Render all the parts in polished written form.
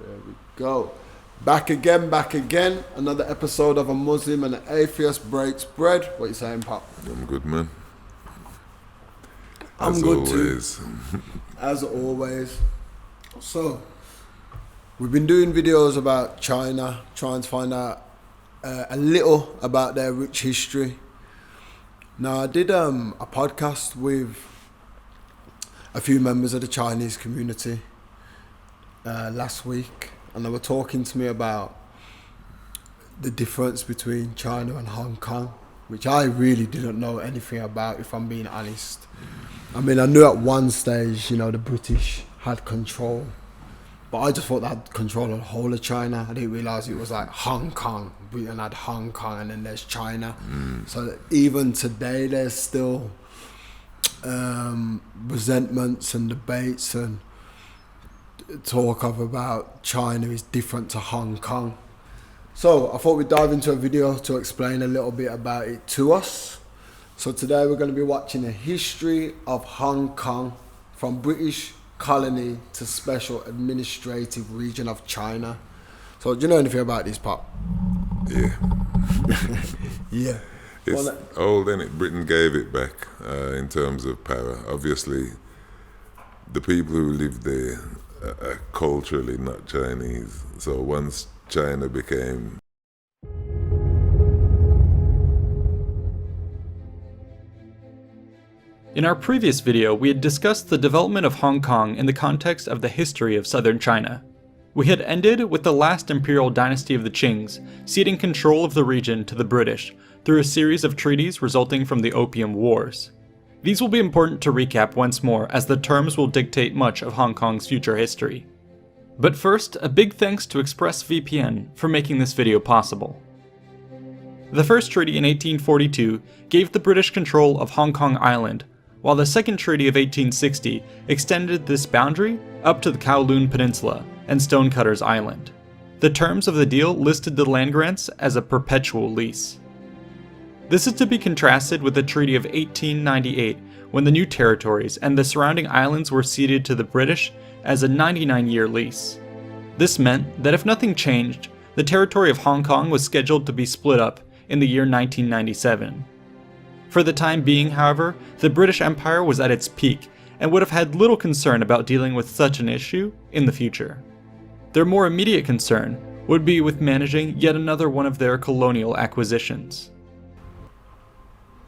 There we go. Back again. Another episode of A Muslim and an Atheist Breaks Bread. What you saying, Pop? I'm good, man. I'm As good always. too. As always. So, we've been doing videos about China, trying to find out a little about their rich history. Now, I did a podcast with a few members of the Chinese community last week, and they were talking to me about the difference between China and Hong Kong, which I really didn't know anything about, if I'm being honest. I mean, I knew at one stage, the British had control, but I just thought they had control of the whole of China. I didn't realise it was like Hong Kong. Britain had Hong Kong, and then there's China. So even today, there's still resentments and debates and talk of about China is different to Hong Kong. So I thought we'd dive into a video to explain a little bit about it to us. So today we're going to be watching a history of Hong Kong from British colony to special administrative region of China. So do you know anything about this, Pop? Yeah. Yeah. It's old, and Britain gave it back in terms of power. Obviously, the people who live there are culturally not Chinese. So once China became... In our previous video, we had discussed the development of Hong Kong in the context of the history of southern China. We had ended with the last imperial dynasty of the Qings ceding control of the region to the British through a series of treaties resulting from the Opium Wars. These will be important to recap once more, as the terms will dictate much of Hong Kong's future history. But first, a big thanks to ExpressVPN for making this video possible. The first treaty in 1842 gave the British control of Hong Kong Island, while the second treaty of 1860 extended this boundary up to the Kowloon Peninsula and Stonecutters Island. The terms of the deal listed the land grants as a perpetual lease. This is to be contrasted with the Treaty of 1898, when the new territories and the surrounding islands were ceded to the British as a 99-year lease. This meant that if nothing changed, the territory of Hong Kong was scheduled to be split up in the year 1997. For the time being, however, the British Empire was at its peak and would have had little concern about dealing with such an issue in the future. Their more immediate concern would be with managing yet another one of their colonial acquisitions.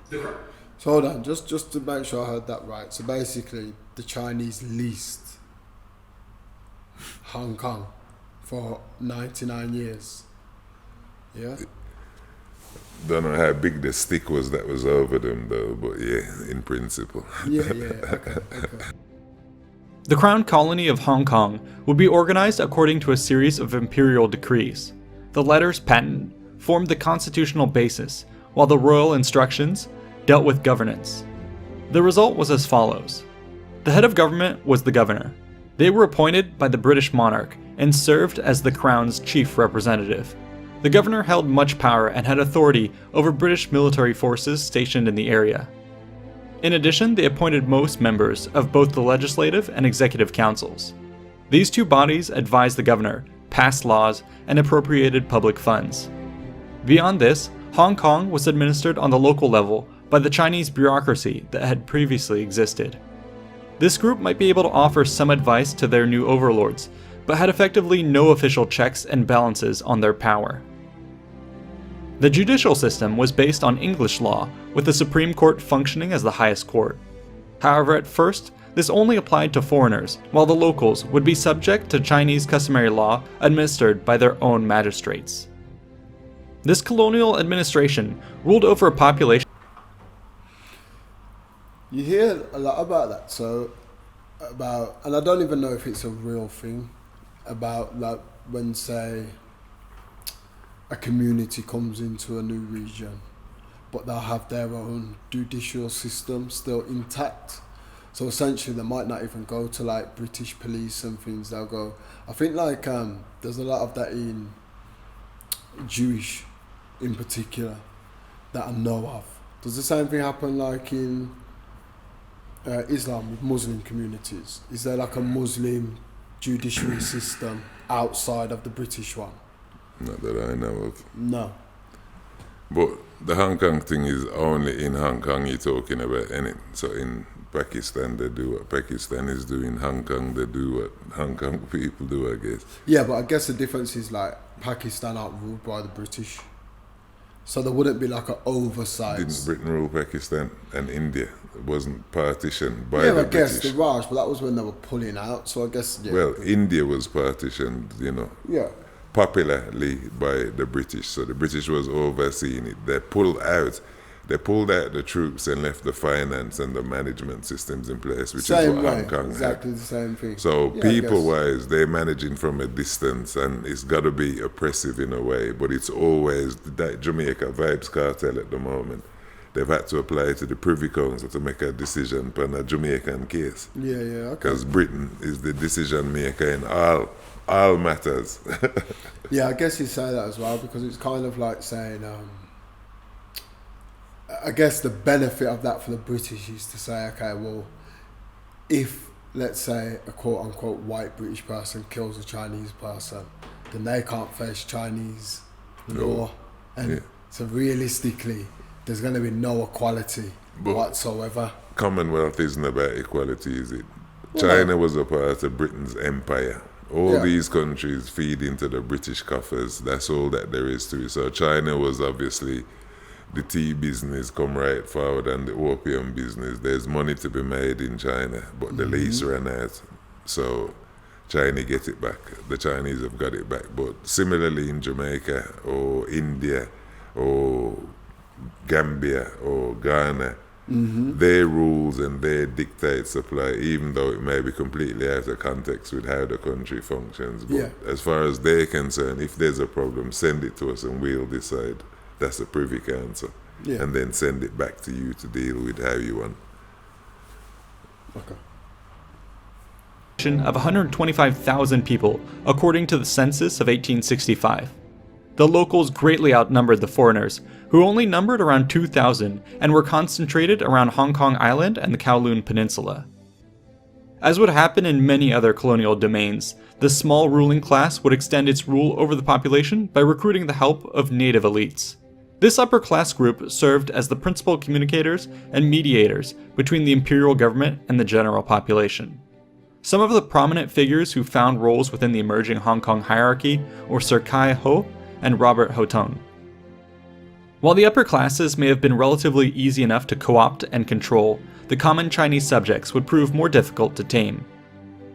So hold on, just to make sure I heard that right. So basically, the Chinese leased Hong Kong for 99 years. Yeah? Don't know how big the stick was that was over them, though, but yeah, in principle. Yeah, okay. The Crown Colony of Hong Kong would be organized according to a series of imperial decrees. The letters patent formed the constitutional basis, while the royal instructions dealt with governance. The result was as follows. The head of government was the governor. They were appointed by the British monarch and served as the Crown's chief representative. The governor held much power and had authority over British military forces stationed in the area. In addition, they appointed most members of both the legislative and executive councils. These two bodies advised the governor, passed laws, and appropriated public funds. Beyond this, Hong Kong was administered on the local level by the Chinese bureaucracy that had previously existed. This group might be able to offer some advice to their new overlords, but had effectively no official checks and balances on their power. The judicial system was based on English law, with the Supreme Court functioning as the highest court. However, at first, this only applied to foreigners, while the locals would be subject to Chinese customary law administered by their own magistrates. This colonial administration ruled over a population. You hear a lot about that, and I don't even know if it's a real thing, about like when, say, a community comes into a new region, but they'll have their own judicial system still intact. So essentially they might not even go to like British police and things. They'll go, I think like there's a lot of that in Jewish in particular that I know of. Does the same thing happen like in Islam with Muslim communities? Is there like a Muslim judiciary system outside of the British one. Not that I know of. No. But the Hong Kong thing is only in Hong Kong you're talking about, innit? So in Pakistan they do what Pakistanis do, in Hong Kong they do what Hong Kong people do, I guess. Yeah, but I guess the difference is like Pakistan aren't ruled by the British. So there wouldn't be like an oversight. Didn't Britain rule Pakistan and India? It wasn't partitioned by Yeah, the I guess British. the Raj, but that was when they were pulling out. So I guess, yeah. Well, India was partitioned, you know, Yeah. popularly by the British. So the British was overseeing it. They pulled out the troops and left the finance and the management systems in place, which is Same what way. Hong Kong Exactly had. the same thing. So Yeah, I people-wise, they're managing from a distance, and it's got to be oppressive in a way. But it's always that Jamaica Vibes cartel at the moment. They've had to apply to the Privy Council to make a decision on a Jamaican case, Yeah, okay. because Britain is the decision maker in all matters. Yeah, I guess you say that as well, because it's kind of like saying, I guess the benefit of that for the British is to say, okay, well, if, let's say, a quote-unquote white British person kills a Chinese person, then they can't face Chinese law. And Yeah. so realistically, there's going to be no equality But- whatsoever. Commonwealth isn't about equality, is it? Well, China was a part of Britain's empire. All Yeah. these countries feed into the British coffers. That's all that there is to it. So China was obviously the tea business come right forward, and the opium business. There's money to be made in China, but the lease ran out. So China get it back. The Chinese have got it back. But similarly in Jamaica or India or Gambia or Ghana, their rules and their dictates apply, even though it may be completely out of context with how the country functions. But Yeah. as far as they're concerned, if there's a problem, send it to us and we'll decide. That's a Privy Council. Yeah. And then send it back to you to deal with how you want. Okay. Of 125,000 people, according to the census of 1865. The locals greatly outnumbered the foreigners, who only numbered around 2,000 and were concentrated around Hong Kong Island and the Kowloon Peninsula. As would happen in many other colonial domains, the small ruling class would extend its rule over the population by recruiting the help of native elites. This upper class group served as the principal communicators and mediators between the imperial government and the general population. Some of the prominent figures who found roles within the emerging Hong Kong hierarchy were Sir Kai Ho and Robert Ho Tung. While the upper classes may have been relatively easy enough to co-opt and control, the common Chinese subjects would prove more difficult to tame.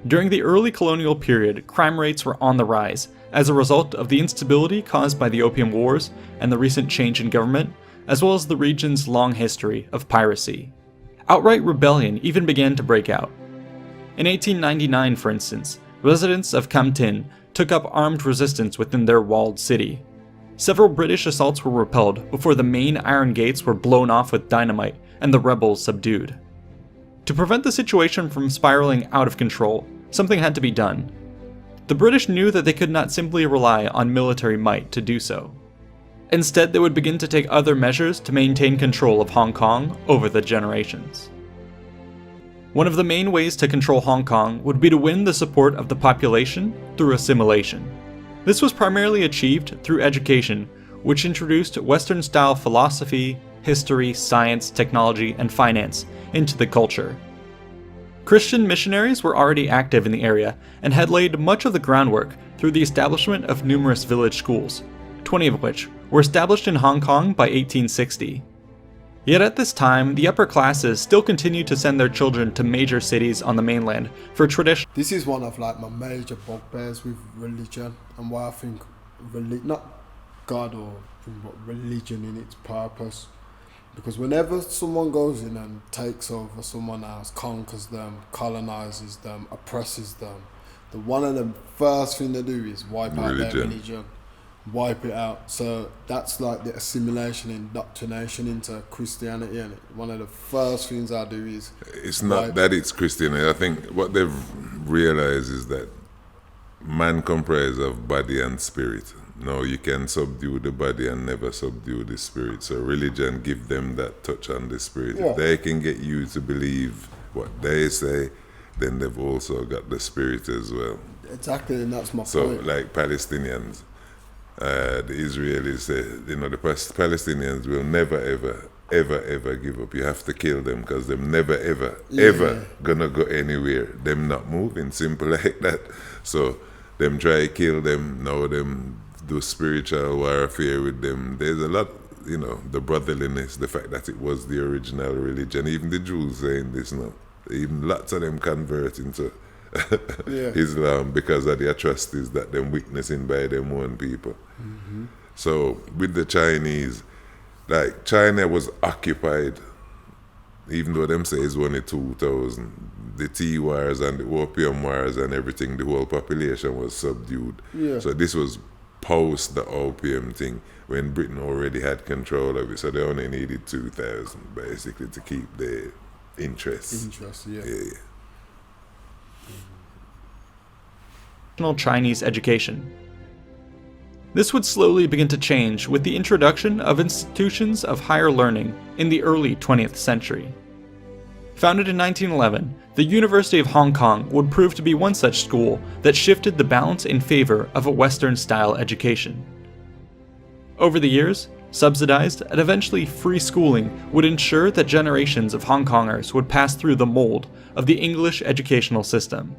During the early colonial period, crime rates were on the rise as a result of the instability caused by the Opium Wars and the recent change in government, as well as the region's long history of piracy. Outright rebellion even began to break out. In 1899, for instance, residents of Kam Tin took up armed resistance within their walled city. Several British assaults were repelled before the main iron gates were blown off with dynamite and the rebels subdued. To prevent the situation from spiraling out of control, something had to be done. The British knew that they could not simply rely on military might to do so. Instead, they would begin to take other measures to maintain control of Hong Kong over the generations. One of the main ways to control Hong Kong would be to win the support of the population through assimilation. This was primarily achieved through education, which introduced Western-style philosophy, history, science, technology, and finance into the culture. Christian missionaries were already active in the area and had laid much of the groundwork through the establishment of numerous village schools, 20 of which were established in Hong Kong by 1860. Yet at this time, the upper classes still continued to send their children to major cities on the mainland for tradition. This is one of like my major bugbears with religion, and why I think not God or but religion in its purpose. Because whenever someone goes in and takes over someone else, conquers them, colonizes them, oppresses them, one of the first thing they do is wipe out their religion. Wipe it out. So that's like the assimilation, indoctrination into Christianity, and one of the first things I do is it's not that it's Christianity. I think what they've realized is that man comprises of body and spirit. No, you can subdue the body and never subdue the spirit. So religion give them that touch on the spirit. Yeah. If they can get you to believe what they say, then they've also got the spirit as well. Exactly, and that's my So, point. like Palestinians, the Israelis say, the Palestinians will never, ever give up. You have to kill them because them never, ever gonna go anywhere. Them not moving, simple like that. So, them try kill them, now them do spiritual warfare with them. There's a lot, the brotherliness, the fact that it was the original religion. Even the Jews saying this now. Even lots of them convert into Islam because of the atrocities that them witnessing by them own people. So with the Chinese, like China was occupied, even though them say it's only 2000, the tea wars and the opium wars and everything, the whole population was subdued. So this was post the opium thing when Britain already had control of it, so they only needed 2,000 basically to keep their interests. Chinese education. This would slowly begin to change with the introduction of institutions of higher learning in the early 20th century. Founded in 1911, the University of Hong Kong would prove to be one such school that shifted the balance in favor of a Western-style education. Over the years, subsidized and eventually free schooling would ensure that generations of Hong Kongers would pass through the mold of the English educational system.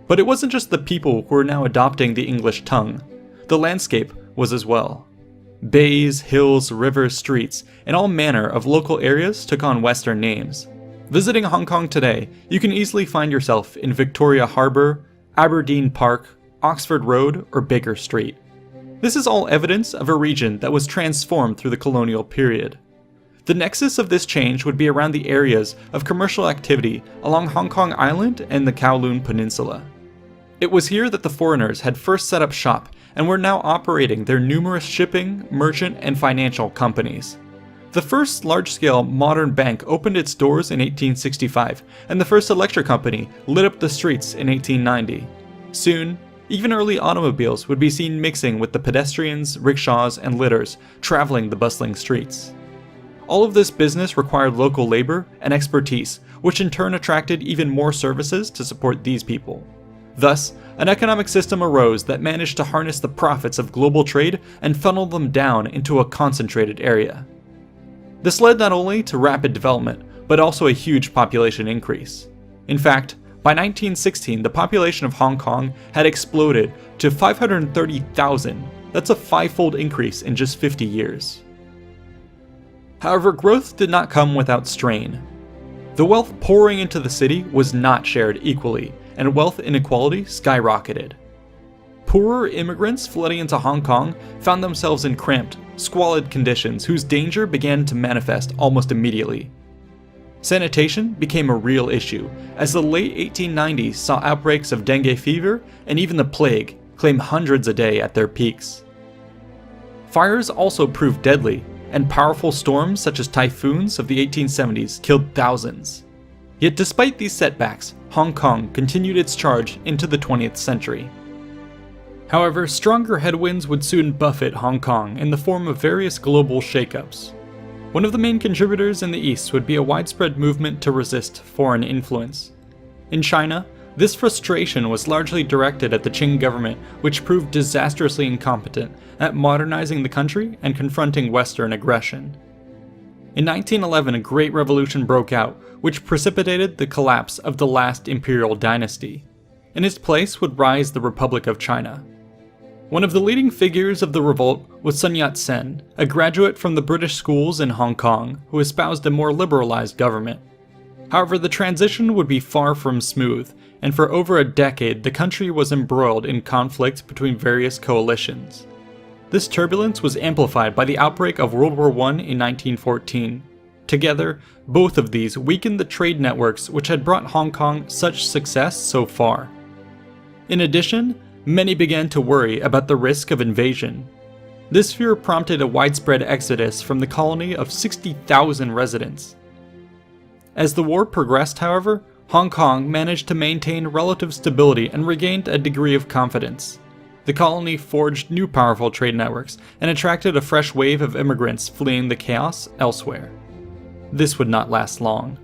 But it wasn't just the people who were now adopting the English tongue. The landscape was as well. Bays, hills, rivers, streets, and all manner of local areas took on Western names. Visiting Hong Kong today, you can easily find yourself in Victoria Harbour, Aberdeen Park, Oxford Road, or Baker Street. This is all evidence of a region that was transformed through the colonial period. The nexus of this change would be around the areas of commercial activity along Hong Kong Island and the Kowloon Peninsula. It was here that the foreigners had first set up shop and were now operating their numerous shipping, merchant, and financial companies. The first large-scale modern bank opened its doors in 1865, and the first electric company lit up the streets in 1890. Soon, even early automobiles would be seen mixing with the pedestrians, rickshaws, and litters traveling the bustling streets. All of this business required local labor and expertise, which in turn attracted even more services to support these people. Thus, an economic system arose that managed to harness the profits of global trade and funnel them down into a concentrated area. This led not only to rapid development, but also a huge population increase. In fact, by 1916, the population of Hong Kong had exploded to 530,000. That's a five-fold increase in just 50 years. However, growth did not come without strain. The wealth pouring into the city was not shared equally, and wealth inequality skyrocketed. Poorer immigrants flooding into Hong Kong found themselves in cramped, squalid conditions whose danger began to manifest almost immediately. Sanitation became a real issue, as the late 1890s saw outbreaks of dengue fever and even the plague claim hundreds a day at their peaks. Fires also proved deadly, and powerful storms such as typhoons of the 1870s killed thousands. Yet despite these setbacks, Hong Kong continued its charge into the 20th century. However, stronger headwinds would soon buffet Hong Kong in the form of various global shakeups. One of the main contributors in the East would be a widespread movement to resist foreign influence. In China, this frustration was largely directed at the Qing government, which proved disastrously incompetent at modernizing the country and confronting Western aggression. In 1911, a great revolution broke out, which precipitated the collapse of the last imperial dynasty. In its place would rise the Republic of China. One of the leading figures of the revolt was Sun Yat-sen, a graduate from the British schools in Hong Kong who espoused a more liberalized government. However, the transition would be far from smooth, and for over a decade the country was embroiled in conflict between various coalitions. This turbulence was amplified by the outbreak of World War I in 1914. Together, both of these weakened the trade networks which had brought Hong Kong such success so far. In addition, many began to worry about the risk of invasion. This fear prompted a widespread exodus from the colony of 60,000 residents. As the war progressed, however, Hong Kong managed to maintain relative stability and regained a degree of confidence. The colony forged new powerful trade networks and attracted a fresh wave of immigrants fleeing the chaos elsewhere. This would not last long.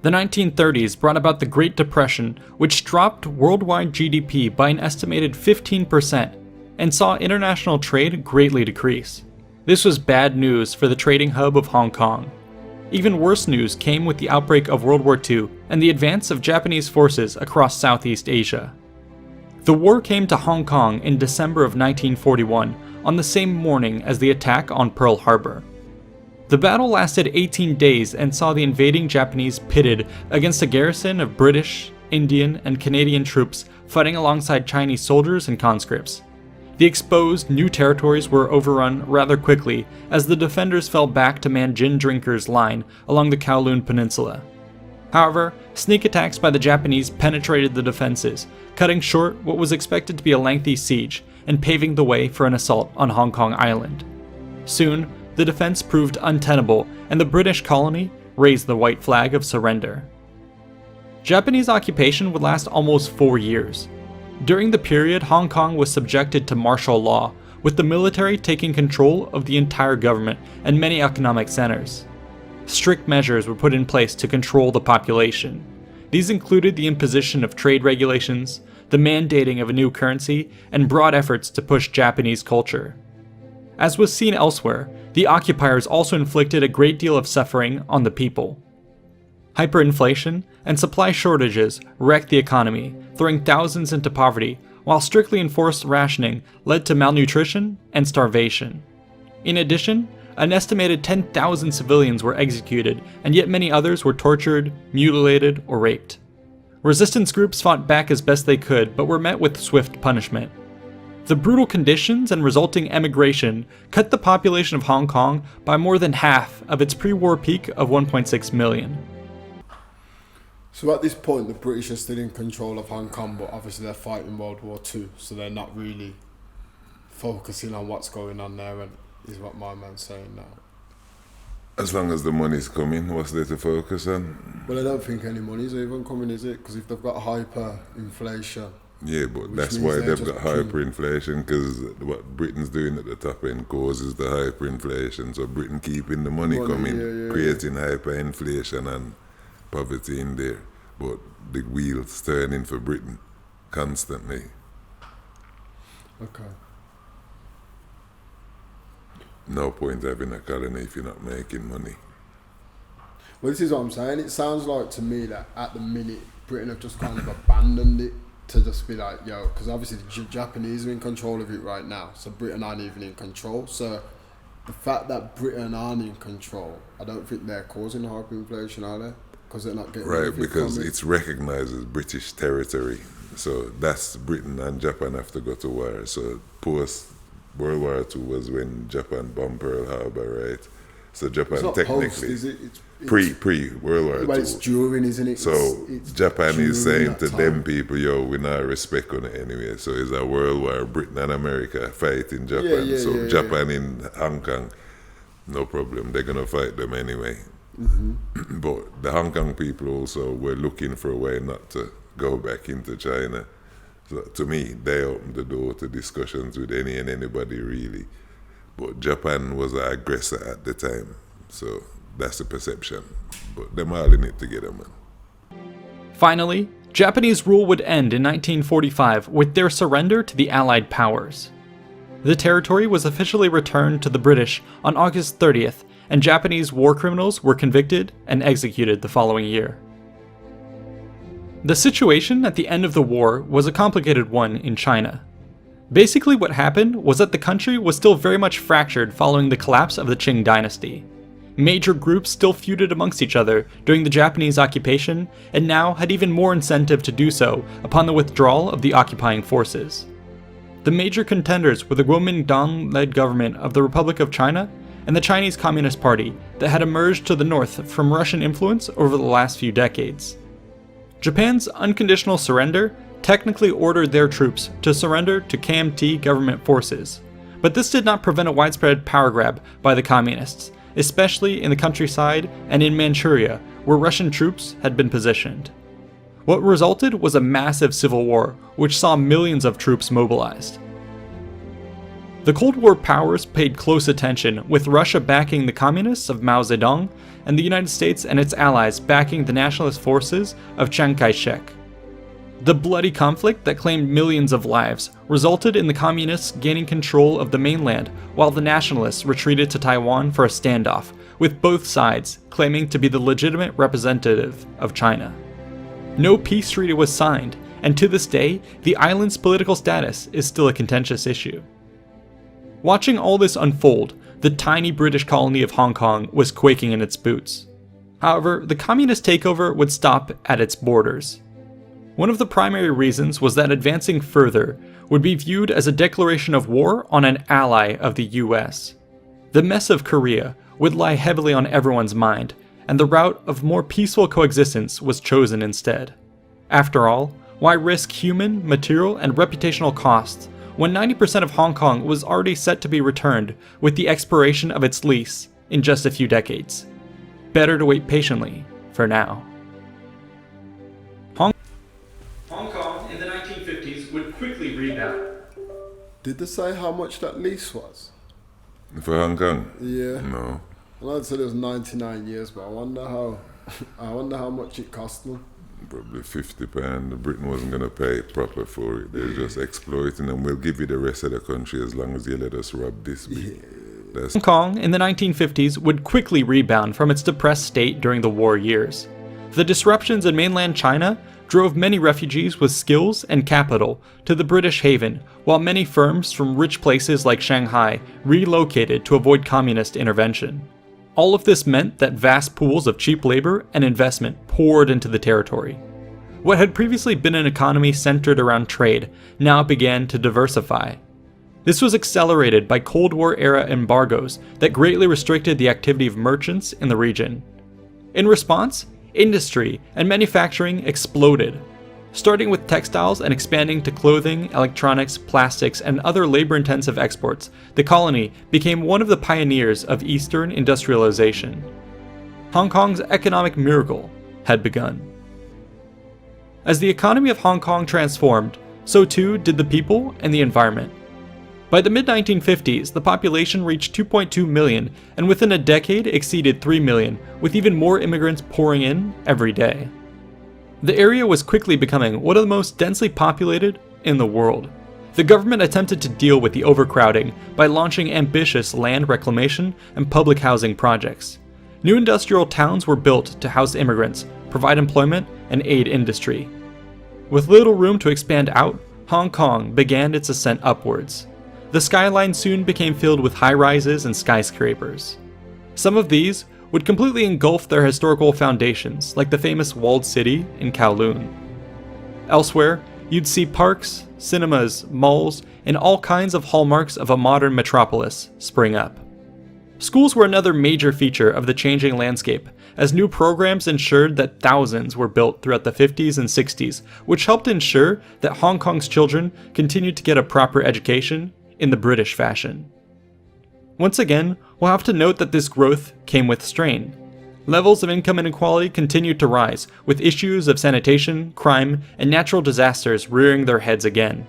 The 1930s brought about the Great Depression, which dropped worldwide GDP by an estimated 15% and saw international trade greatly decrease. This was bad news for the trading hub of Hong Kong. Even worse news came with the outbreak of World War II and the advance of Japanese forces across Southeast Asia. The war came to Hong Kong in December of 1941, on the same morning as the attack on Pearl Harbor. The battle lasted 18 days and saw the invading Japanese pitted against a garrison of British, Indian, and Canadian troops fighting alongside Chinese soldiers and conscripts. The exposed new territories were overrun rather quickly as the defenders fell back to man gin drinkers' line along the Kowloon Peninsula. However, sneak attacks by the Japanese penetrated the defenses, cutting short what was expected to be a lengthy siege and paving the way for an assault on Hong Kong Island. Soon, the defense proved untenable and the British colony raised the white flag of surrender. Japanese occupation would last almost 4 years. During the period, Hong Kong was subjected to martial law, with the military taking control of the entire government and many economic centers. Strict measures were put in place to control the population. These included the imposition of trade regulations, the mandating of a new currency, and broad efforts to push Japanese culture. As was seen elsewhere, the occupiers also inflicted a great deal of suffering on the people. Hyperinflation and supply shortages wrecked the economy, throwing thousands into poverty, while strictly enforced rationing led to malnutrition and starvation. In addition, an estimated 10,000 civilians were executed, and yet many others were tortured, mutilated, or raped. Resistance groups fought back as best they could, but were met with swift punishment. The brutal conditions and resulting emigration cut the population of Hong Kong by more than half of its pre-war peak of 1.6 million. So at this point, the British are still in control of Hong Kong, but obviously they're fighting World War II, so they're not really focusing on what's going on there, and is what my man's saying now. As long as the money's coming, what's there to focus on? Well, I don't think any money's even coming, is it? Because if they've got hyperinflation... Yeah, but that's why they've got hyperinflation, because what Britain's doing at the top end causes the hyperinflation. So Britain keeping the money coming, creating hyperinflation and poverty in there. But the wheels turning for Britain constantly. Okay. No point having a colony if you're not making money. Well, this is what I'm saying. It sounds like to me that at the minute, Britain have just kind of abandoned it to just be like, yo, because obviously the Japanese are in control of it right now, so Britain aren't even in control. So the fact that Britain aren't in control, I don't think they're causing hyperinflation, are they? Because they're not getting right, because it's recognised as British territory. So that's Britain and Japan have to go to war. So post World War II was when Japan bombed Pearl Harbor, right? So Japan it's not technically post, is it? It's pre World War II. Well, it's during, isn't it? So it's Japan is saying to time. them people, yo, we not respect on it anyway. So it's a world war, Britain and America fighting Japan. Japan in Hong Kong, no problem. They're gonna fight them anyway. Mm-hmm. But the Hong Kong people also were looking for a way not to go back into China. So to me, they opened the door to discussions with any and anybody really. But Japan was an aggressor at the time. So that's the perception. But them all in it together, man. Finally, Japanese rule would end in 1945 with their surrender to the Allied powers. The territory was officially returned to the British on August 30th, and Japanese war criminals were convicted and executed the following year. The situation at the end of the war was a complicated one in China. Basically what happened was that the country was still very much fractured following the collapse of the Qing dynasty. Major groups still feuded amongst each other during the Japanese occupation, and now had even more incentive to do so upon the withdrawal of the occupying forces. The major contenders were the Kuomintang-led government of the Republic of China and the Chinese Communist Party that had emerged to the north from Russian influence over the last few decades. Japan's unconditional surrender technically ordered their troops to surrender to KMT government forces, but this did not prevent a widespread power grab by the communists, especially in the countryside and in Manchuria, where Russian troops had been positioned. What resulted was a massive civil war, which saw millions of troops mobilized. The Cold War powers paid close attention, with Russia backing the communists of Mao Zedong and the United States and its allies backing the nationalist forces of Chiang Kai-shek. The bloody conflict that claimed millions of lives resulted in the communists gaining control of the mainland, while the nationalists retreated to Taiwan for a standoff, with both sides claiming to be the legitimate representative of China. No peace treaty was signed, and to this day, the island's political status is still a contentious issue. Watching all this unfold, the tiny British colony of Hong Kong was quaking in its boots. However, the communist takeover would stop at its borders. One of the primary reasons was that advancing further would be viewed as a declaration of war on an ally of the US. The mess of Korea would lie heavily on everyone's mind, and the route of more peaceful coexistence was chosen instead. After all, why risk human, material, and reputational costs when 90% of Hong Kong was already set to be returned with the expiration of its lease in just a few decades? Better to wait patiently for now. Hong Kong in the 1950s would quickly rebound. Did they say how much that lease was? For Hong Kong? Yeah. No. I know it said it was 99 years, but I wonder how much it cost them. Probably £50. Britain wasn't going to pay proper for it. They're just exploiting, and we'll give you the rest of the country as long as you let us rob this bit. Hong Kong in the 1950s would quickly rebound from its depressed state during the war years. The disruptions in mainland China drove many refugees with skills and capital to the British haven, while many firms from rich places like Shanghai relocated to avoid communist intervention. All of this meant that vast pools of cheap labor and investment poured into the territory. What had previously been an economy centered around trade now began to diversify. This was accelerated by Cold War-era embargoes that greatly restricted the activity of merchants in the region. In response, industry and manufacturing exploded, starting with textiles and expanding to clothing, electronics, plastics, and other labor-intensive exports. The colony became one of the pioneers of Eastern industrialization. Hong Kong's economic miracle had begun. As the economy of Hong Kong transformed, so too did the people and the environment. By the mid-1950s, the population reached 2.2 million, and within a decade exceeded 3 million, with even more immigrants pouring in every day. The area was quickly becoming one of the most densely populated in the world. The government attempted to deal with the overcrowding by launching ambitious land reclamation and public housing projects. New industrial towns were built to house immigrants, provide employment, and aid industry. With little room to expand out, Hong Kong began its ascent upwards. The skyline soon became filled with high-rises and skyscrapers. Some of these would completely engulf their historical foundations, like the famous walled city in Kowloon. Elsewhere, you'd see parks, cinemas, malls, and all kinds of hallmarks of a modern metropolis spring up. Schools were another major feature of the changing landscape, as new programs ensured that thousands were built throughout the 50s and 60s, which helped ensure that Hong Kong's children continued to get a proper education in the British fashion. Once again, we'll have to note that this growth came with strain. Levels of income inequality continued to rise, with issues of sanitation, crime, and natural disasters rearing their heads again.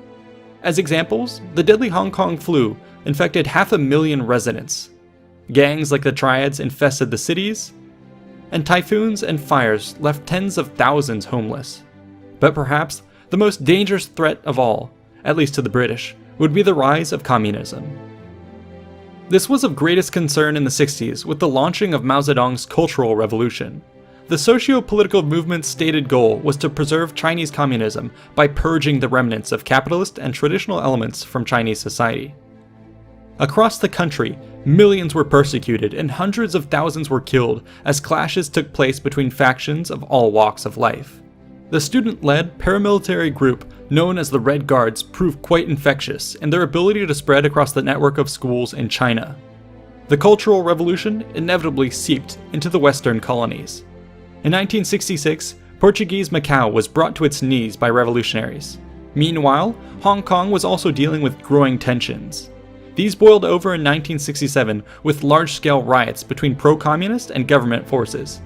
As examples, the deadly Hong Kong flu infected 500,000 residents. Gangs like the Triads infested the cities, and typhoons and fires left tens of thousands homeless. But perhaps the most dangerous threat of all, at least to the British, would be the rise of communism. This was of greatest concern in the 60s with the launching of Mao Zedong's Cultural Revolution. The socio-political movement's stated goal was to preserve Chinese communism by purging the remnants of capitalist and traditional elements from Chinese society. Across the country, millions were persecuted and hundreds of thousands were killed as clashes took place between factions of all walks of life. The student-led paramilitary group known as the Red Guards proved quite infectious in their ability to spread across the network of schools in China. The Cultural Revolution inevitably seeped into the Western colonies. In 1966, Portuguese Macau was brought to its knees by revolutionaries. Meanwhile, Hong Kong was also dealing with growing tensions. These boiled over in 1967 with large-scale riots between pro-communist and government forces.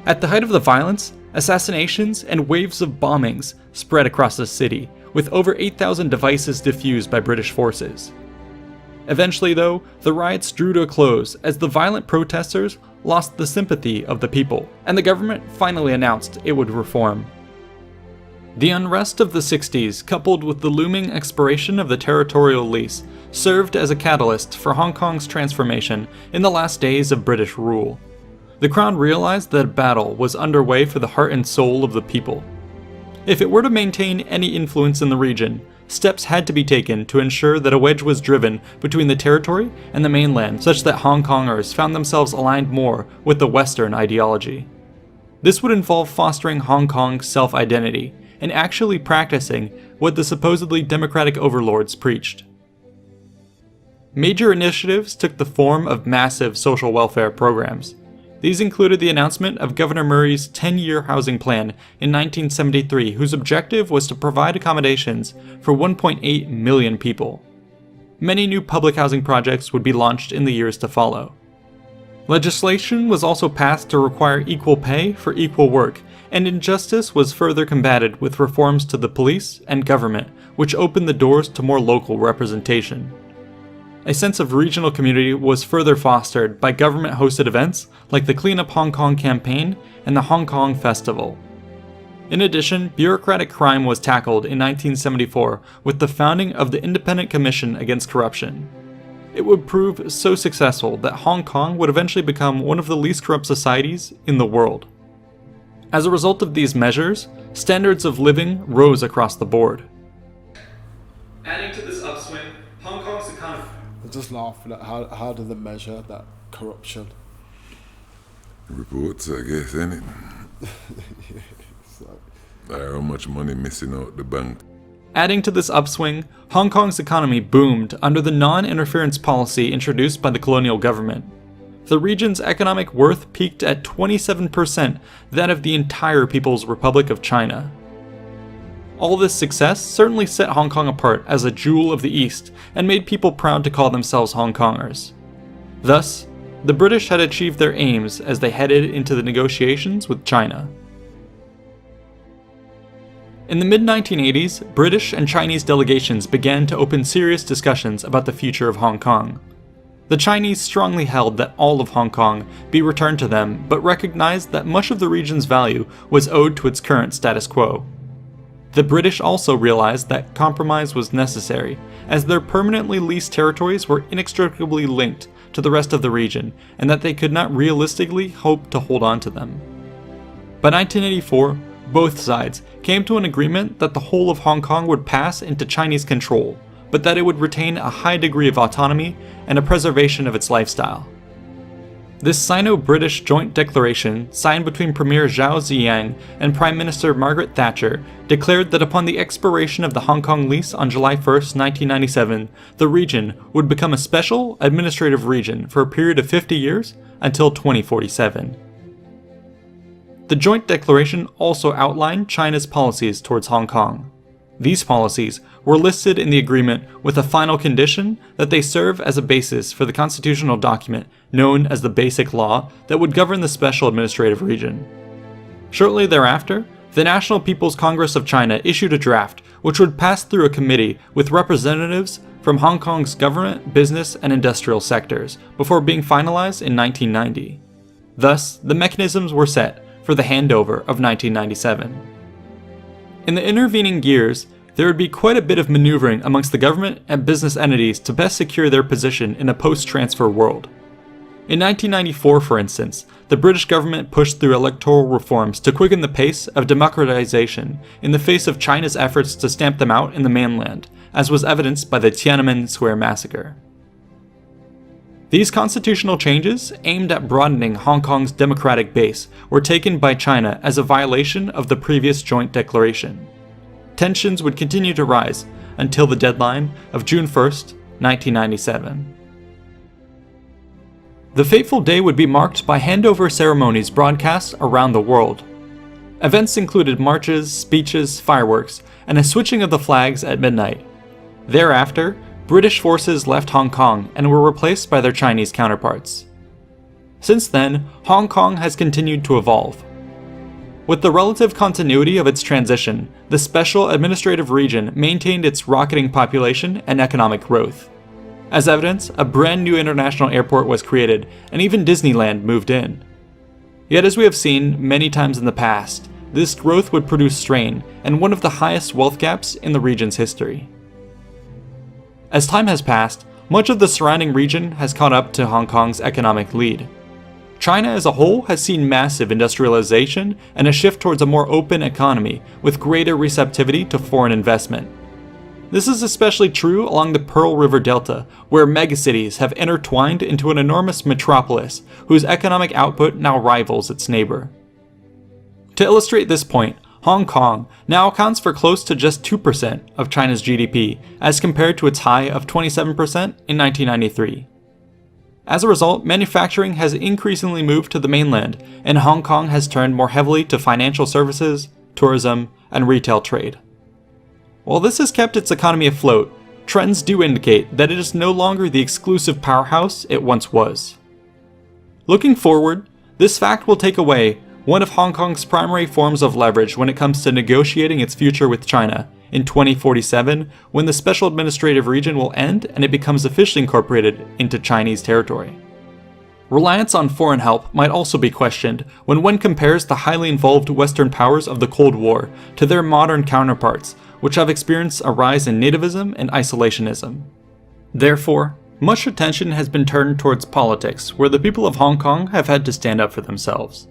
At the height of the violence, assassinations and waves of bombings spread across the city, with over 8,000 devices defused by British forces. Eventually though, the riots drew to a close as the violent protesters lost the sympathy of the people, and the government finally announced it would reform. The unrest of the 60s, coupled with the looming expiration of the territorial lease, served as a catalyst for Hong Kong's transformation in the last days of British rule. The Crown realized that a battle was underway for the heart and soul of the people. If it were to maintain any influence in the region, steps had to be taken to ensure that a wedge was driven between the territory and the mainland such that Hong Kongers found themselves aligned more with the Western ideology. This would involve fostering Hong Kong's self-identity and actually practicing what the supposedly democratic overlords preached. Major initiatives took the form of massive social welfare programs. These included the announcement of Governor Murray's 10-year housing plan in 1973, whose objective was to provide accommodations for 1.8 million people. Many new public housing projects would be launched in the years to follow. Legislation was also passed to require equal pay for equal work, and injustice was further combated with reforms to the police and government, which opened the doors to more local representation. A sense of regional community was further fostered by government-hosted events like the Clean Up Hong Kong campaign and the Hong Kong Festival. In addition, bureaucratic crime was tackled in 1974 with the founding of the Independent Commission Against Corruption. It would prove so successful that Hong Kong would eventually become one of the least corrupt societies in the world. As a result of these measures, standards of living rose across the board. Adding to this upswing, Hong Kong's economy. I'm just laughing at how do they measure that corruption? Reports, I guess, innit? Yeah, like... How much money missing out the bank. Adding to this upswing, Hong Kong's economy boomed under the non-interference policy introduced by the colonial government. The region's economic worth peaked at 27%, that of the entire People's Republic of China. All this success certainly set Hong Kong apart as a jewel of the East and made people proud to call themselves Hong Kongers. Thus, the British had achieved their aims as they headed into the negotiations with China. In the mid-1980s, British and Chinese delegations began to open serious discussions about the future of Hong Kong. The Chinese strongly held that all of Hong Kong be returned to them, but recognized that much of the region's value was owed to its current status quo. The British also realized that compromise was necessary, as their permanently leased territories were inextricably linked to the rest of the region, and that they could not realistically hope to hold on to them. By 1984, both sides came to an agreement that the whole of Hong Kong would pass into Chinese control, but that it would retain a high degree of autonomy and a preservation of its lifestyle. This Sino-British joint declaration, signed between Premier Zhao Ziyang and Prime Minister Margaret Thatcher, declared that upon the expiration of the Hong Kong lease on July 1, 1997, the region would become a special administrative region for a period of 50 years until 2047. The joint declaration also outlined China's policies towards Hong Kong. These policies were listed in the agreement with a final condition that they serve as a basis for the constitutional document known as the Basic Law that would govern the Special Administrative Region. Shortly thereafter, the National People's Congress of China issued a draft which would pass through a committee with representatives from Hong Kong's government, business, and industrial sectors before being finalized in 1990. Thus, the mechanisms were set for the handover of 1997. In the intervening years, there would be quite a bit of maneuvering amongst the government and business entities to best secure their position in a post-transfer world. In 1994, for instance, the British government pushed through electoral reforms to quicken the pace of democratization in the face of China's efforts to stamp them out in the mainland, as was evidenced by the Tiananmen Square massacre. These constitutional changes, aimed at broadening Hong Kong's democratic base, were taken by China as a violation of the previous joint declaration. Tensions would continue to rise until the deadline of June 1, 1997. The fateful day would be marked by handover ceremonies broadcast around the world. Events included marches, speeches, fireworks, and a switching of the flags at midnight. Thereafter, British forces left Hong Kong and were replaced by their Chinese counterparts. Since then, Hong Kong has continued to evolve. With the relative continuity of its transition, the Special Administrative Region maintained its rocketing population and economic growth. As evidence, a brand new international airport was created, and even Disneyland moved in. Yet as we have seen many times in the past, this growth would produce strain and one of the highest wealth gaps in the region's history. As time has passed, much of the surrounding region has caught up to Hong Kong's economic lead. China as a whole has seen massive industrialization and a shift towards a more open economy with greater receptivity to foreign investment. This is especially true along the Pearl River Delta, where megacities have intertwined into an enormous metropolis whose economic output now rivals its neighbor. To illustrate this point, Hong Kong now accounts for close to just 2% of China's GDP, as compared to its high of 27% in 1993. As a result, manufacturing has increasingly moved to the mainland, and Hong Kong has turned more heavily to financial services, tourism, and retail trade. While this has kept its economy afloat, trends do indicate that it is no longer the exclusive powerhouse it once was. Looking forward, this fact will take away one of Hong Kong's primary forms of leverage when it comes to negotiating its future with China in 2047, when the Special Administrative Region will end and it becomes officially incorporated into Chinese territory. Reliance on foreign help might also be questioned when one compares the highly involved Western powers of the Cold War to their modern counterparts, which have experienced a rise in nativism and isolationism. Therefore, much attention has been turned towards politics, where the people of Hong Kong have had to stand up for themselves.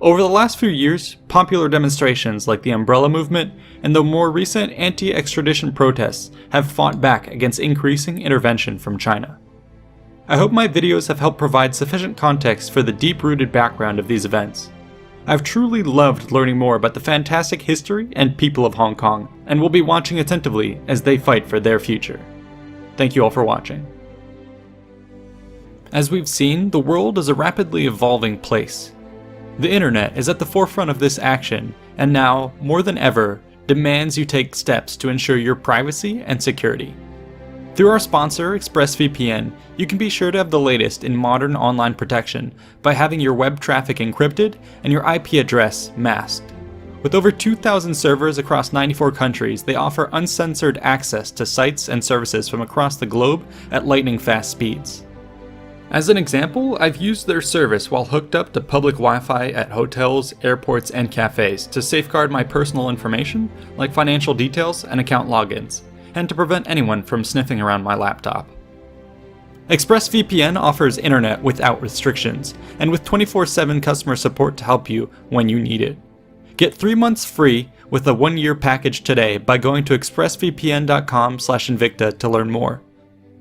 Over the last few years, popular demonstrations like the Umbrella Movement and the more recent anti-extradition protests have fought back against increasing intervention from China. I hope my videos have helped provide sufficient context for the deep-rooted background of these events. I've truly loved learning more about the fantastic history and people of Hong Kong, and will be watching attentively as they fight for their future. Thank you all for watching. As we've seen, the world is a rapidly evolving place. The internet is at the forefront of this action, and now, more than ever, demands you take steps to ensure your privacy and security. Through our sponsor, ExpressVPN, you can be sure to have the latest in modern online protection by having your web traffic encrypted and your IP address masked. With over 2,000 servers across 94 countries, they offer uncensored access to sites and services from across the globe at lightning-fast speeds. As an example, I've used their service while hooked up to public Wi-Fi at hotels, airports, and cafes to safeguard my personal information, like financial details and account logins, and to prevent anyone from sniffing around my laptop. ExpressVPN offers internet without restrictions, and with 24/7 customer support to help you when you need it. Get 3 months free with a 1-year package today by going to expressvpn.com/invicta to learn more.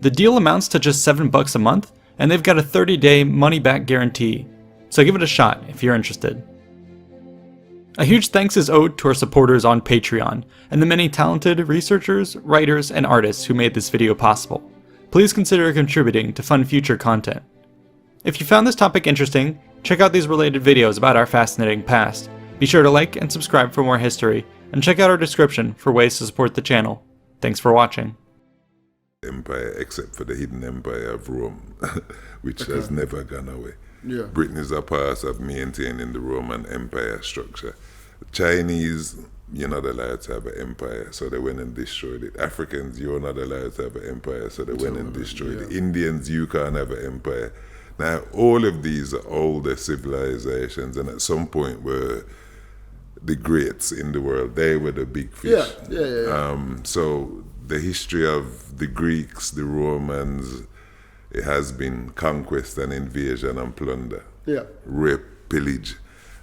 The deal amounts to just $7 a month, and they've got a 30-day money-back guarantee, so give it a shot if you're interested. A huge thanks is owed to our supporters on Patreon, and the many talented researchers, writers, and artists who made this video possible. Please consider contributing to fund future content. If you found this topic interesting, check out these related videos about our fascinating past. Be sure to like and subscribe for more history, and check out our description for ways to support the channel. Thanks for watching. Empire, except for the hidden empire of Rome, which has never gone away. Yeah. Britain is a part of maintaining the Roman Empire structure. Chinese, you're not allowed to have an empire, so they went and destroyed it. Africans, you're not allowed to have an empire, so they went and destroyed it. Indians, you can't have an empire. Now, all of these are older civilizations, and at some point were the greats in the world. They were the big fish. So the history of the Greeks, the Romans, it has been conquest and invasion and plunder, rape, pillage,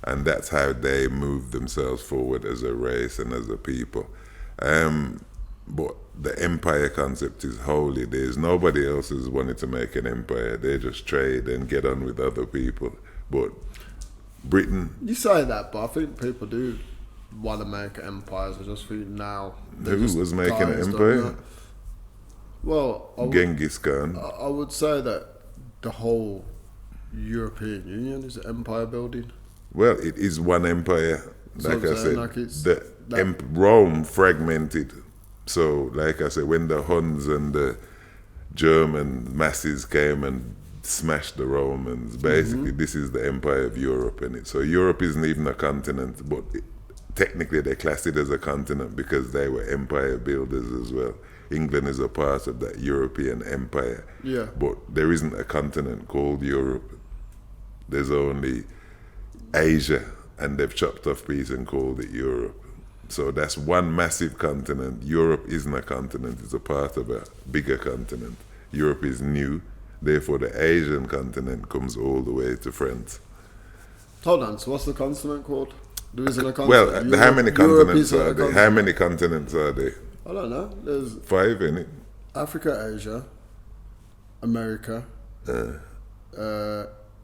and that's how they moved themselves forward as a race and as a people. But the empire concept is holy. There's nobody else who's wanted to make an empire. They just trade and get on with other people. But Britain... You say that, but I think people do want to make empires. I just think now... Who was making an empire? Well, Genghis Khan. I would say that the whole European Union is empire building. Well, it is one empire. Like I said, like Rome fragmented. So, like I said, when the Huns and the German masses came and smashed the Romans, basically this is the empire of Europe in it. So Europe isn't even a continent, but technically they classed it as a continent because they were empire builders as well. England is a part of that European empire. Yeah. But there isn't a continent called Europe. There's only Asia, and they've chopped off piece and called it Europe. So that's one massive continent. Europe isn't a continent, it's a part of a bigger continent. Europe is new, therefore the Asian continent comes all the way to France. Hold on, so what's the continent called? There isn't a continent. Well, how many Europe continents isn't a are there? continent. How many continents are there? I don't know. There's 5, innit? Africa, Asia, America,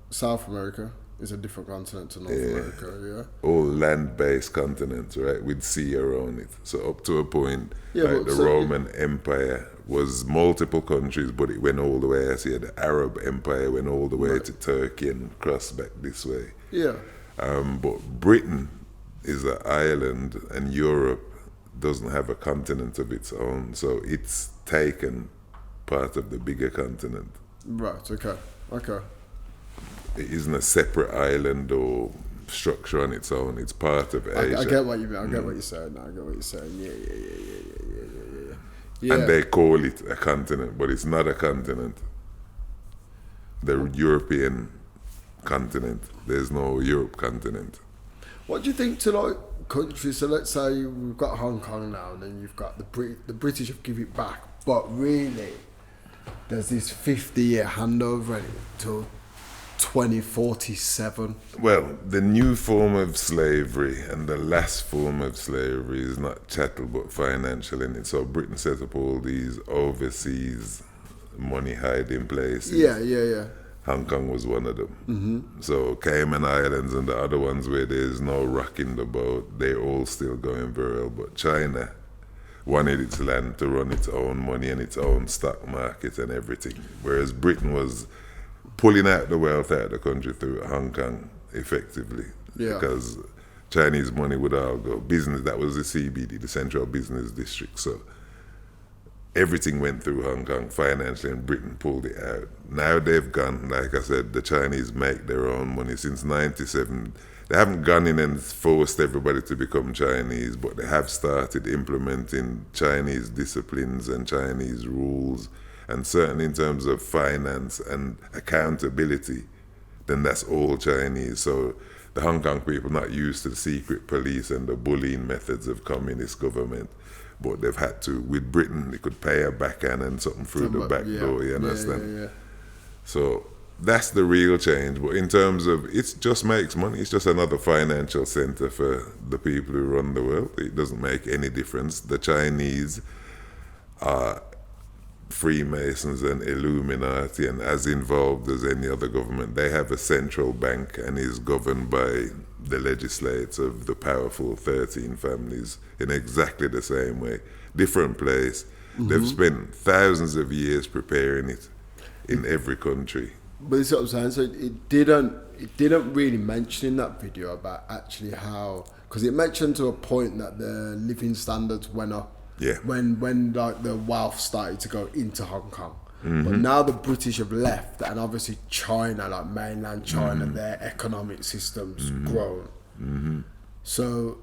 South America is a different continent to North America, All land-based continents, right, with sea around it. So up to a point, Yeah, like but the so Roman Empire was multiple countries, but it went all the way. I see the Arab Empire went all the way to Turkey and crossed back this way. Yeah. But Britain is an island, and Europe doesn't have a continent of its own, so it's taken part of the bigger continent. Right, okay. It isn't a separate island or structure on its own. It's part of Asia. I get what you mean. I get what you're saying now. I get what you're saying. Yeah. And they call it a continent, but it's not a continent. The European continent. There's no Europe continent. What do you think to like countries? So let's say we've got Hong Kong now, and then you've got the British have given it back, but really, there's this 50-year handover till 2047. Well, the new form of slavery and the last form of slavery is not chattel but financial in it. So Britain set up all these overseas money hiding places. Yeah. Hong Kong was one of them. So Cayman Islands and the other ones where there's no rock in the boat, they're all still going very well. But China wanted its land to run its own money and its own stock market and everything. Whereas Britain was pulling out the wealth out of the country through Hong Kong effectively. Yeah. Because Chinese money would all go. Business, that was the CBD, the Central Business District. So everything went through Hong Kong financially, and Britain pulled it out. Now they've gone, like I said, the Chinese make their own money since 97. They haven't gone in and forced everybody to become Chinese, but they have started implementing Chinese disciplines and Chinese rules, and certainly in terms of finance and accountability, then that's all Chinese. So the Hong Kong people are not used to the secret police and the bullying methods of communist government, but they've had to. With Britain, they could pay a backhand and something through the back door, you understand? Yeah. So that's the real change. But in terms of, it just makes money. It's just another financial center for the people who run the world. It doesn't make any difference. The Chinese are Freemasons and Illuminati and as involved as any other government. They have a central bank and is governed by the legislates of the powerful 13 families in exactly the same way. Different place. They've spent thousands of years preparing it in every country. But it's what I'm saying. So it didn't really mention in that video about actually how, because it mentioned to a point that the living standards went up. Yeah. When like the wealth started to go into Hong Kong. But now the British have left, and obviously China, like mainland China, their economic system's grown. So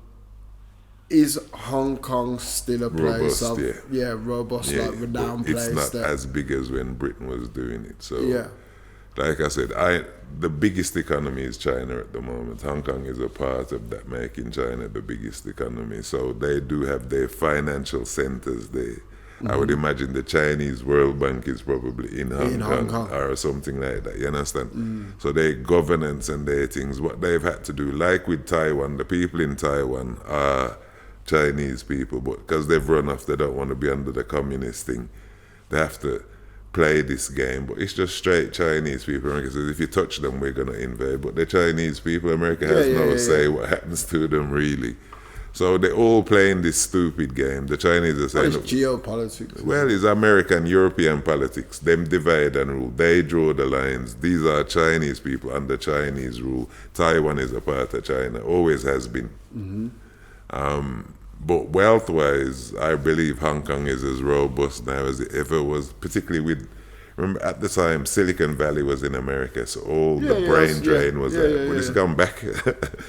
is Hong Kong still a place Robust, of robust, like renowned but place? it's not that, as big as when Britain was doing it. So yeah. like I said, the biggest economy is China at the moment. Hong Kong is a part of that, making China the biggest economy. So they do have their financial centers there. I would imagine the Chinese World Bank is probably in Hong Kong or something like that, you understand? So their governance and their things, what they've had to do, like with Taiwan, the people in Taiwan are Chinese people, but because they've run off, they don't want to be under the communist thing. They have to play this game, but it's just straight Chinese people. America says, if you touch them, we're going to invade. But they're Chinese people. America has no say what happens to them, really. So they're all playing this stupid game. The Chinese are saying... It's geopolitics. Well, it's American, European politics. Them divide and rule. They draw the lines. These are Chinese people under Chinese rule. Taiwan is a part of China, always has been. But wealth-wise, I believe Hong Kong is as robust now as it ever was, particularly with Remember, at the time, Silicon Valley was in America, so all the Yeah, brain yeah, drain was yeah, there. yeah, But it's yeah. gone back.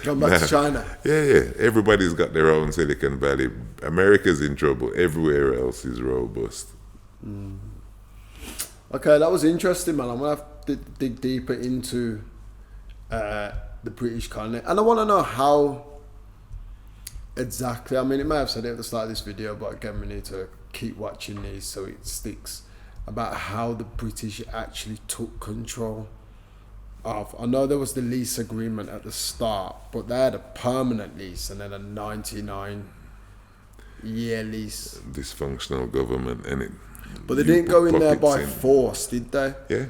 Come back to Now, China. Yeah. Everybody's got their own Silicon Valley. America's in trouble. Everywhere else is robust. Okay, that was interesting, man. I'm gonna have to dig deeper into the British colony, and I want to know how exactly. I mean, it may have said it at the start of this video, but again, we need to keep watching these so it sticks. About how the British actually took control of. I know there was the lease agreement at the start, but they had a permanent lease and then a 99-year lease. Dysfunctional government, and it. But they didn't go in there by in. force, did they? Yeah.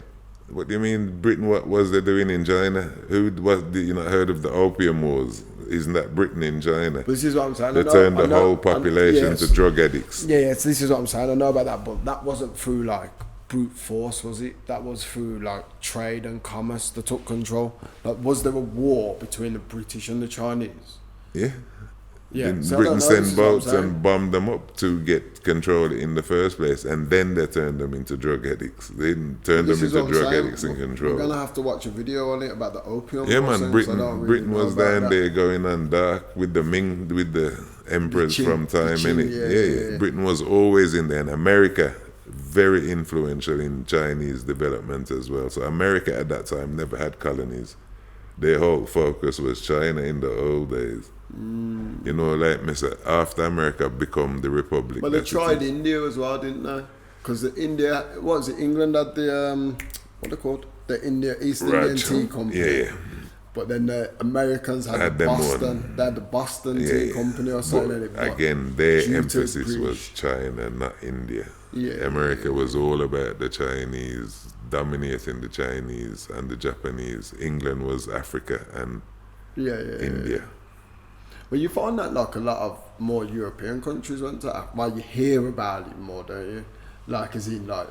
What do you mean, Britain? What was they doing in China? Who was? You not heard of the Opium Wars? Isn't that Britain in China? But this is what I'm saying. They turned the whole population to drug addicts. Yeah, so this is what I'm saying. I know about that, but that wasn't through like brute force, was it? That was through like trade and commerce that took control. Like, was there a war between the British and the Chinese? Yeah. Yeah, Didn't so I Britain don't know, this send is what I'm boats saying. and bomb them up to get control in the first place, and then they turned them into drug addicts. They didn't turn them This is into what I'm drug saying. addicts and We're control. gonna have to watch a video on it about the opium. Yeah, wars, man. since I don't really Britain know was about down that. there going on dark with the Ming, with the emperors The Qing, from time, the Qing, innit? yeah. Britain was always in there, and America very influential in Chinese development as well. So America at that time never had colonies. Their whole focus was China in the old days. You know, like me say, after America become the republic. But they that it tried is. India as well, didn't they? Because India, what was it? England had the what they called the East Indian Right. Tea Company. Yeah. But then the Americans had, Had the them Boston. one. They had the Boston Yeah, Tea yeah. Company or something. But and it- again, their due to emphasis was British. China, not India. Yeah, America was all about the Chinese, dominating the Chinese and the Japanese. England was Africa and yeah, India. But you find that like a lot of more European countries went to Africa. Well, you hear about it more, don't you? Like as in like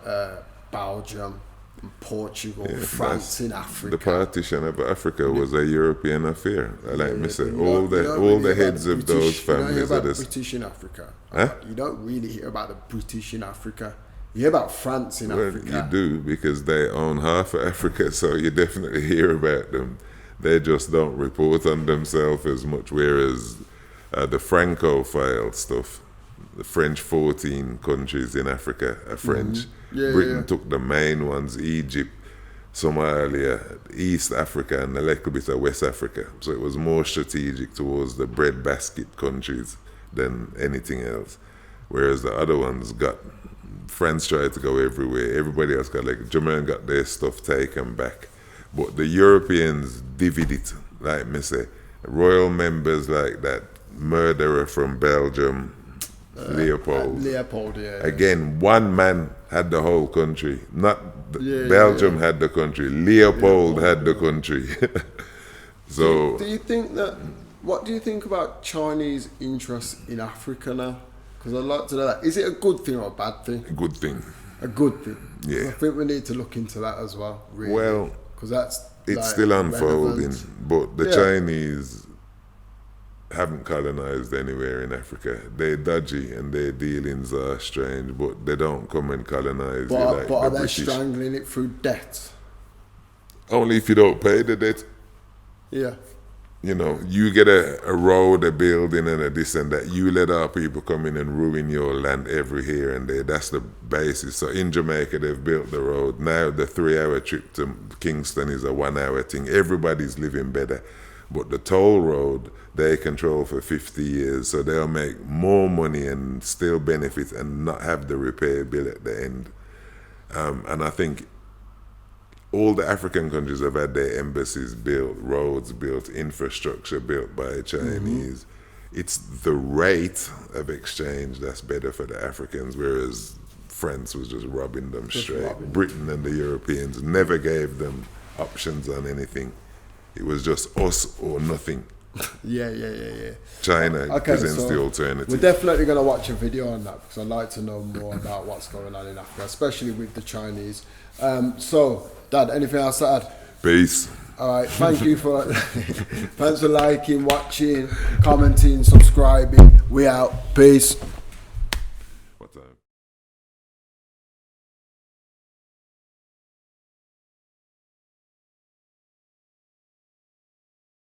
Belgium, and Portugal, Yeah, France that's- in Africa. The partition of Africa was a European affair. Like me say, But you all don't- the you don't all really the hear about heads the of British- those you don't hear families about are the this. British in Africa. Huh? You don't really hear about the British in Africa. You hear about France in Well, Africa. you do because they own half of Africa, so you definitely hear about them. They just don't report on themselves as much. Whereas the Francophile stuff, the French 14 countries in Africa are French. Yeah, Britain yeah. took the main ones: Egypt, Somalia, East Africa, and a little bit of West Africa. So it was more strategic towards the breadbasket countries than anything else. Whereas the other ones got, France tried to go everywhere. Everybody else got, like, German got their stuff taken back. But the Europeans divvied it, like me say. Royal members like that murderer from Belgium, Leopold. Leopold, yeah. Again, one man had the whole country. Not Yeah, Belgium had the country. Leopold had the country. So Do you think that? What do you think about Chinese interest in Africa now? Because I'd like to know that. Is it a good thing or a bad thing? good thing. A good thing. Yeah. I think we need to look into that as well. Really. Well, because that's it's like, still unfolding, relevant. but the Yeah. Chinese haven't colonized anywhere in Africa. They're dodgy and their dealings are strange, but they don't come and colonize you like But are the they British. strangling it through debt? Only if you don't pay the debt. Yeah. You know, you get a road, a building, and a this and that. You let our people come in and ruin your land every here and there. That's the basis. So in Jamaica, they've built the road. Now the 3-hour trip to Kingston is a 1-hour thing. Everybody's living better. But the toll road, they control for 50 years. So they'll make more money and still benefit and not have the repair bill at the end. And I think all the African countries have had their embassies built, roads built, infrastructure built by Chinese. It's the rate of exchange that's better for the Africans, whereas France was just robbing them straight. robbing them. Britain and the Europeans never gave them options on anything. It was just us or nothing. Yeah. China Okay, presents so the we're alternative. definitely going to watch a video on that because I'd like to know more about what's going on in Africa, especially with the Chinese. So, Dad, anything else to add? Peace. All right, thank you for thanks for liking, watching, commenting, subscribing. We out. Peace.